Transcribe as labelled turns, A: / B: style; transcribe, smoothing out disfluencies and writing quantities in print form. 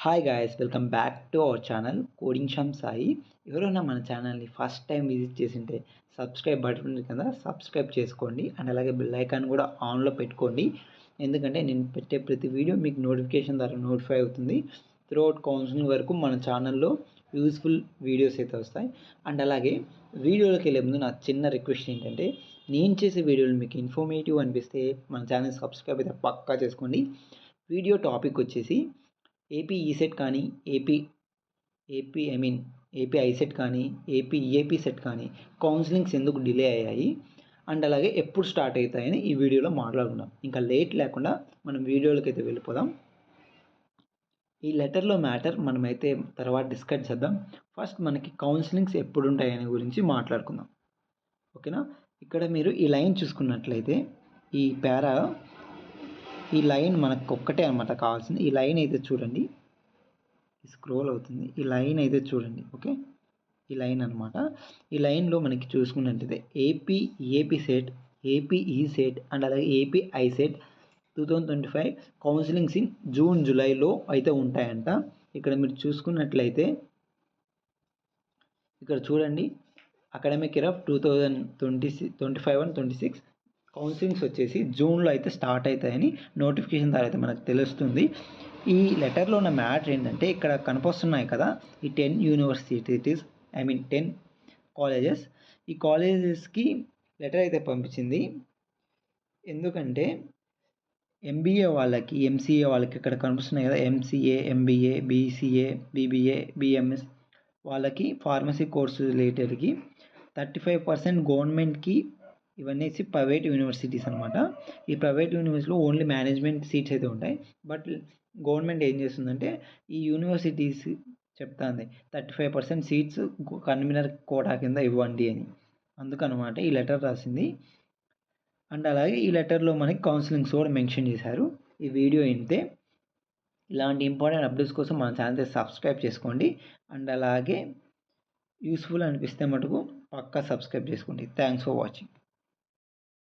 A: Hi guys, welcome back to our channel coding Sham Sai. ఎవరైనా మన ఛానల్ని ఫస్ట్ టైం విజిట్ చేసింటే సబ్స్క్రైబ్ బటన్ ఉంది కదా, సబ్స్క్రైబ్ చేసుకోండి. అండ్ అలాగే బెల్ ఐకాన్ కూడా ఆన్లో పెట్టుకోండి. ఎందుకంటే నేను పెట్టే ప్రతి వీడియో మీకు నోటిఫికేషన్ ద్వారా నోటిఫై అవుతుంది. త్రూఅవుట్ కౌన్సిలింగ్ వరకు మన ఛానల్లో యూస్ఫుల్ వీడియోస్ అయితే వస్తాయి. అండ్ అలాగే వీడియోలోకి వెళ్ళే ముందు నా చిన్న రిక్వెస్ట్ ఏంటంటే, నేను చేసే వీడియోలు మీకు ఇన్ఫర్మేటివ్ అనిపిస్తే మన ఛానల్ సబ్స్క్రైబ్ అయితే పక్కా చేసుకోండి. వీడియో టాపిక్ వచ్చేసి ఏపీ ఈసెట్ కానీ ఏపీ ఐసెట్ కానీ ఏపీ ఈఏపీ సెట్ కానీ కౌన్సిలింగ్స్ ఎందుకు డిలే అయ్యాయి అండ్ అలాగే ఎప్పుడు స్టార్ట్ అవుతాయని ఈ వీడియోలో మాట్లాడుకుందాం. ఇంకా లేట్ లేకుండా మనం వీడియోలోకి అయితే వెళ్ళిపోదాం. ఈ లెటర్లో మ్యాటర్ మనమైతే తర్వాత డిస్కస్ చేద్దాం. ఫస్ట్ మనకి కౌన్సిలింగ్స్ ఎప్పుడు ఉంటాయని గురించి మాట్లాడుకుందాం, ఓకేనా. ఇక్కడ మీరు ఈ లైన్ చూసుకున్నట్లయితే ఈ లైన్ మనకు ఒక్కటే అనమాట కావాల్సింది. ఈ లైన్ అయితే చూడండి, స్క్రోల్ అవుతుంది. ఈ లైన్ అయితే చూడండి, ఓకే. ఈ లైన్ అనమాట. ఈ లైన్లో మనకి చూసుకున్నట్లయితే ఏపీ సెట్, ఏపీ ఈ సెట్ అండ్ అలాగే AP I set 2025 counsellings in June జూలైలో అయితే ఉంటాయంట. ఇక్కడ మీరు చూసుకున్నట్లయితే ఇక్కడ చూడండి, academic year of 2025 and 26 counsellings వచ్చేసి జూన్లో అయితే స్టార్ట్ అవుతాయని నోటిఫికేషన్ ద్వారా అయితే మనకు తెలుస్తుంది. ఈ లెటర్లో ఉన్న మ్యాటర్ ఏంటంటే, ఇక్కడ కనిపిస్తున్నాయి కదా ఈ 10 యూనివర్సిటీస్, 10 కాలేజెస్. ఈ కాలేజెస్కి లెటర్ అయితే పంపించింది. ఎందుకంటే ఎంబీఏ వాళ్ళకి, ఎంసీఏ వాళ్ళకి ఇక్కడ కనిపిస్తున్నాయి కదా, MCA, MBA, BCA, BBA, BMS వాళ్ళకి ఫార్మసీ కోర్సు రిలేటెడ్కి 35% గవర్నమెంట్కి, ఇవన్నీ ప్రైవేట్ యూనివర్సిటీస్ అనమాట. ఈ ప్రైవేట్ యూనివర్సిటీలో ఓన్లీ మేనేజ్మెంట్ సీట్స్ అయితే ఉంటాయి. బట్ గవర్నమెంట్ ఏం చేస్తుందంటే ఈ యూనివర్సిటీస్ చెప్తాంది 35% సీట్స్ కన్వీనర్ కోటా కింద ఇవ్వండి అని. అందుకనమాట ఈ లెటర్ రాసింది. అండ్ అలాగే ఈ లెటర్లో మనకి కౌన్సిలింగ్స్ కూడా మెన్షన్ చేశారు. ఈ వీడియో ఇంతే. ఇలాంటి ఇంపార్టెంట్ అప్డేట్స్ కోసం మన ఛానల్ సబ్స్క్రైబ్ చేసుకోండి. అండ్ అలాగే యూస్ఫుల్ అనిపిస్తే మటుకు పక్కా సబ్స్క్రైబ్ చేసుకోండి. Thanks for watching.